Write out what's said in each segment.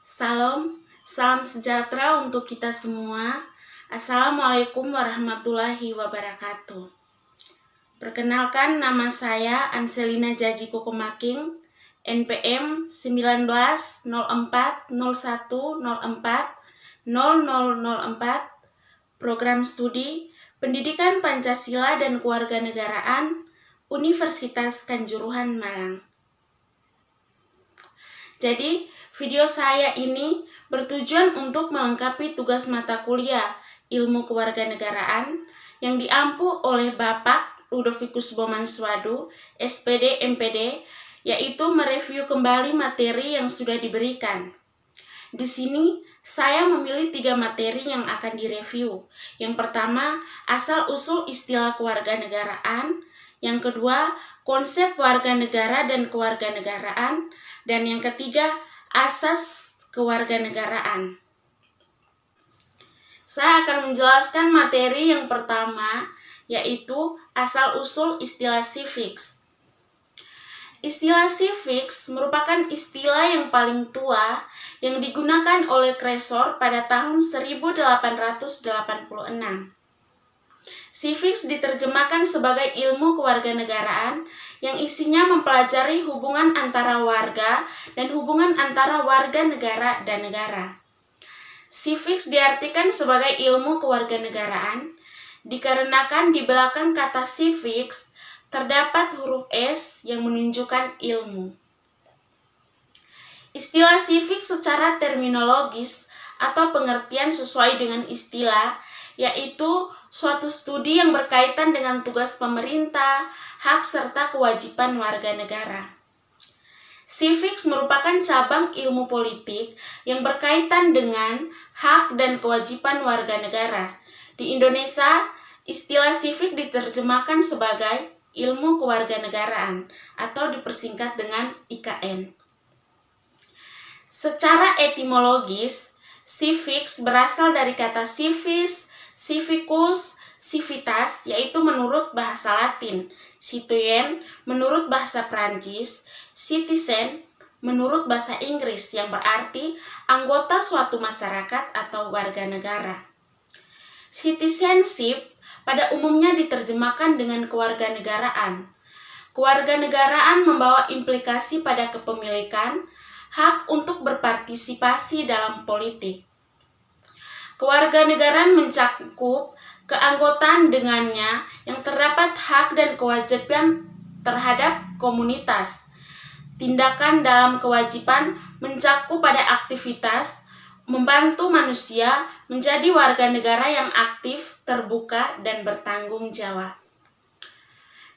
Salam sejahtera untuk kita semua. Assalamualaikum warahmatullahi wabarakatuh. Perkenalkan, nama saya Anselina Jaji Kokomaking, NPM 19/04/01/04/0004, Program Studi Pendidikan Pancasila dan Kewarganegaraan, Universitas Kanjuruhan Malang. Jadi, video saya ini bertujuan untuk melengkapi tugas mata kuliah Ilmu Kewarganegaraan yang diampu oleh Bapak Ludovicus Bomanswadu, SPD MPD, yaitu mereview kembali materi yang sudah diberikan. Di sini, saya memilih 3 materi yang akan direview. Yang pertama, asal-usul istilah kewarganegaraan. Yang kedua, konsep warga negara dan kewarganegaraan. Dan yang ketiga, asas kewarganegaraan. Saya akan menjelaskan materi yang pertama, yaitu asal-usul istilah civics. Istilah civics merupakan istilah yang paling tua yang digunakan oleh Kresor pada tahun 1886. Civics diterjemahkan sebagai ilmu kewarganegaraan yang isinya mempelajari hubungan antara warga dan hubungan antara warga negara dan negara. Civics diartikan sebagai ilmu kewarganegaraan dikarenakan di belakang kata civics terdapat huruf S yang menunjukkan ilmu. Istilah civics secara terminologis atau pengertian sesuai dengan istilah, yaitu suatu studi yang berkaitan dengan tugas pemerintah, hak serta kewajiban warga negara. Civics merupakan cabang ilmu politik yang berkaitan dengan hak dan kewajiban warga negara. Di Indonesia, istilah civics diterjemahkan sebagai ilmu kewarganegaraan atau dipersingkat dengan IKN. Secara etimologis, civics berasal dari kata civis, civicus, civitas, yaitu menurut bahasa Latin, citoyen menurut bahasa Prancis, citizen menurut bahasa Inggris yang berarti anggota suatu masyarakat atau warga negara. Citizenship pada umumnya diterjemahkan dengan kewarganegaraan. Kewarganegaraan membawa implikasi pada kepemilikan, hak untuk berpartisipasi dalam politik. Kewarganegaraan mencakup keanggotaan dengannya yang terdapat hak dan kewajiban terhadap komunitas. Tindakan dalam kewajiban mencakup pada aktivitas membantu manusia menjadi warga negara yang aktif, terbuka, dan bertanggung jawab.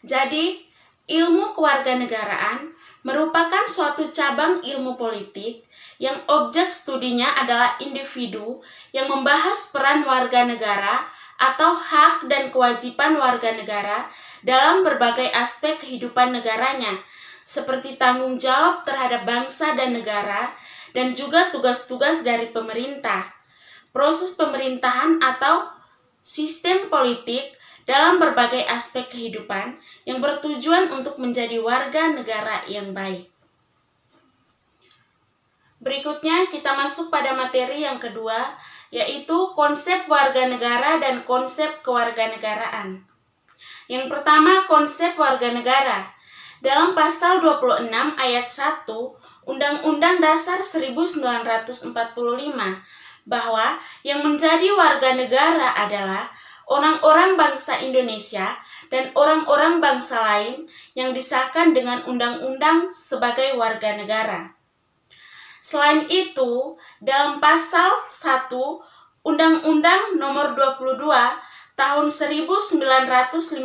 Jadi, ilmu kewarganegaraan merupakan suatu cabang ilmu politik yang objek studinya adalah individu yang membahas peran warga negara atau hak dan kewajiban warga negara dalam berbagai aspek kehidupan negaranya, seperti tanggung jawab terhadap bangsa dan negara, dan juga tugas-tugas dari pemerintah, proses pemerintahan atau sistem politik dalam berbagai aspek kehidupan yang bertujuan untuk menjadi warga negara yang baik. Berikutnya kita masuk pada materi yang kedua, yaitu konsep warga negara dan konsep kewarganegaraan. Yang pertama, konsep warga negara. Dalam pasal 26 ayat 1 Undang-Undang Dasar 1945 bahwa yang menjadi warga negara adalah orang-orang bangsa Indonesia dan orang-orang bangsa lain yang disahkan dengan undang-undang sebagai warga negara. Selain itu, dalam pasal 1 Undang-Undang Nomor 22 Tahun 1958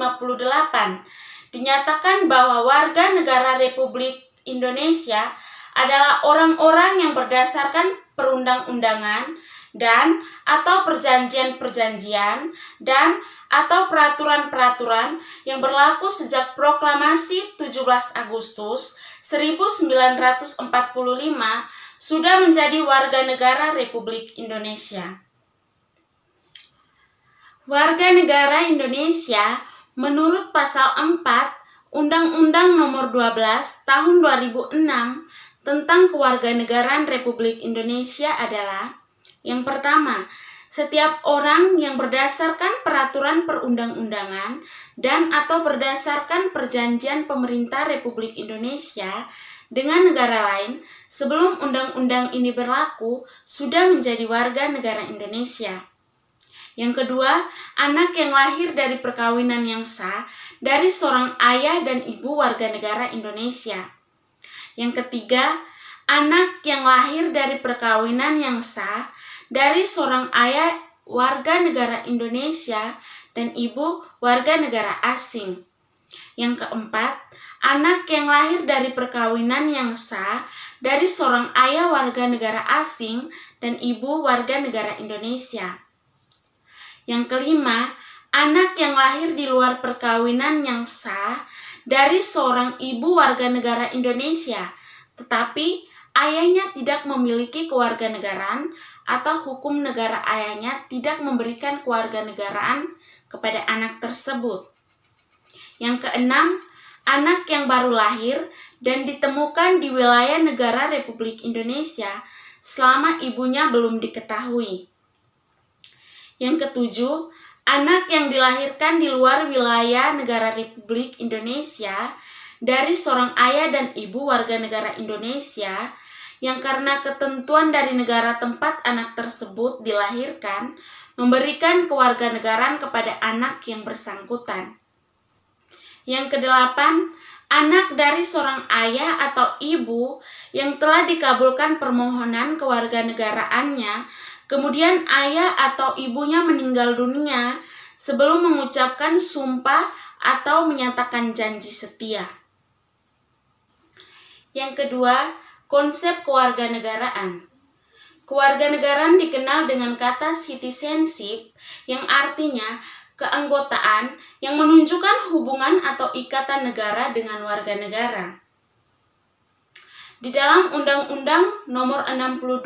dinyatakan bahwa warga negara Republik Indonesia adalah orang-orang yang berdasarkan perundang-undangan dan atau perjanjian-perjanjian dan atau peraturan-peraturan yang berlaku sejak proklamasi 17 Agustus 1945 sudah menjadi warga negara Republik Indonesia. Warga negara Indonesia menurut pasal 4 Undang-Undang Nomor 12 Tahun 2006 tentang kewarganegaraan Republik Indonesia adalah: yang pertama, setiap orang yang berdasarkan peraturan perundang-undangan dan atau berdasarkan perjanjian pemerintah Republik Indonesia dengan negara lain sebelum undang-undang ini berlaku sudah menjadi warga negara Indonesia. Yang kedua, anak yang lahir dari perkawinan yang sah dari seorang ayah dan ibu warga negara Indonesia. Yang ketiga, anak yang lahir dari perkawinan yang sah dari seorang ayah warga negara Indonesia dan ibu warga negara asing. Yang keempat, anak yang lahir dari perkawinan yang sah dari seorang ayah warga negara asing dan ibu warga negara Indonesia. Yang kelima, anak yang lahir di luar perkawinan yang sah dari seorang ibu warga negara Indonesia, tetapi ayahnya tidak memiliki kewarganegaraan atau hukum negara ayahnya tidak memberikan kewarganegaraan kepada anak tersebut. Yang keenam, anak yang baru lahir dan ditemukan di wilayah negara Republik Indonesia selama ibunya belum diketahui. Yang ketujuh, anak yang dilahirkan di luar wilayah negara Republik Indonesia dari seorang ayah dan ibu warga negara Indonesia yang karena ketentuan dari negara tempat anak tersebut dilahirkan memberikan kewarganegaraan kepada anak yang bersangkutan. Yang kedelapan, anak dari seorang ayah atau ibu yang telah dikabulkan permohonan kewarganegaraannya, kemudian ayah atau ibunya meninggal dunia sebelum mengucapkan sumpah atau menyatakan janji setia. Yang kedua, konsep kewarganegaraan. Kewarganegaraan dikenal dengan kata citizenship yang artinya keanggotaan yang menunjukkan hubungan atau ikatan negara dengan warga negara. Di dalam Undang-Undang Nomor 62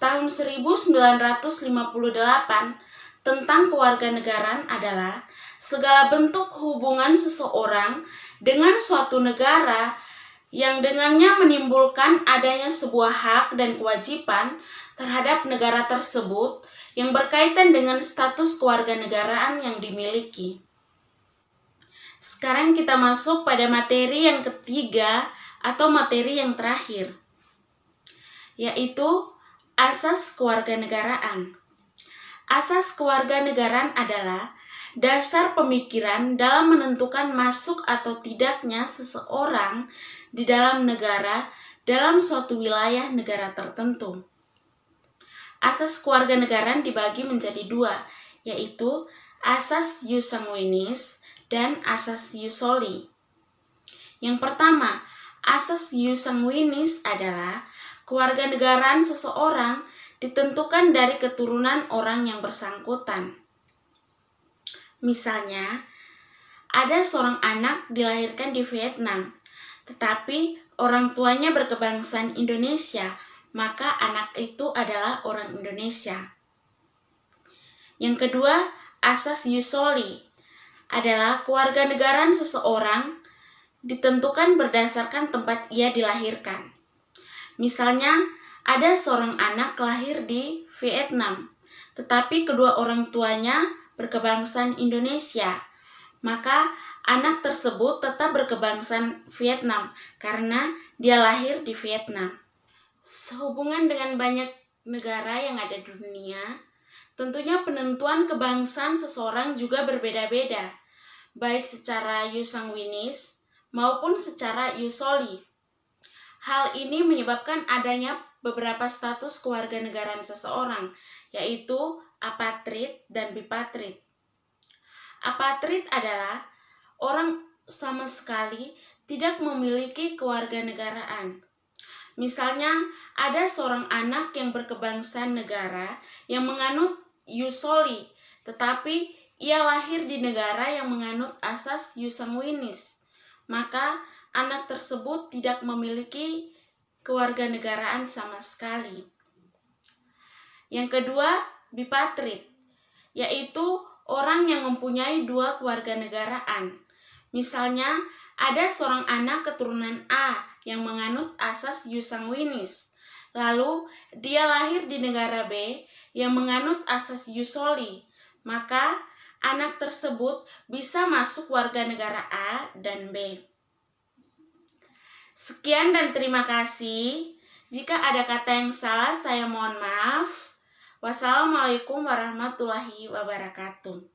Tahun 1958 tentang kewarganegaraan adalah segala bentuk hubungan seseorang dengan suatu negara yang dengannya menimbulkan adanya sebuah hak dan kewajiban terhadap negara tersebut yang berkaitan dengan status kewarganegaraan yang dimiliki. Sekarang kita masuk pada materi yang ketiga atau materi yang terakhir, yaitu asas kewarganegaraan. Asas kewarganegaraan adalah dasar pemikiran dalam menentukan masuk atau tidaknya seseorang di dalam negara dalam suatu wilayah negara tertentu. Asas kewarganegaraan dibagi menjadi dua, yaitu asas jus sanguinis dan asas jus soli. Yang pertama, asas jus sanguinis adalah kewarganegaraan seseorang ditentukan dari keturunan orang yang bersangkutan. Misalnya, ada seorang anak dilahirkan di Vietnam, tetapi orang tuanya berkebangsaan Indonesia, maka anak itu adalah orang Indonesia. Yang kedua, asas jus soli adalah kewarganegaraan seseorang ditentukan berdasarkan tempat ia dilahirkan. Misalnya, ada seorang anak lahir di Vietnam, tetapi kedua orang tuanya berkebangsaan Indonesia, maka anak tersebut tetap berkebangsaan Vietnam karena dia lahir di Vietnam. Sehubungan dengan banyak negara yang ada di dunia, tentunya penentuan kebangsaan seseorang juga berbeda-beda, baik secara jus sanguinis maupun secara jus soli. Hal ini menyebabkan adanya beberapa status kewarganegaraan seseorang, yaitu apatrid dan bipatrid. Apatrid adalah orang sama sekali tidak memiliki kewarganegaraan. Misalnya, ada seorang anak yang berkebangsaan negara yang menganut jus soli, tetapi ia lahir di negara yang menganut asas jus sanguinis, maka anak tersebut tidak memiliki kewarganegaraan sama sekali. Yang kedua, bipatrid, yaitu orang yang mempunyai dua kewarganegaraan. Misalnya, ada seorang anak keturunan A yang menganut asas jus sanguinis. Lalu, dia lahir di negara B yang menganut asas jus soli. Maka, anak tersebut bisa masuk warga negara A dan B. Sekian dan terima kasih. Jika ada kata yang salah, saya mohon maaf. Wassalamualaikum warahmatullahi wabarakatuh.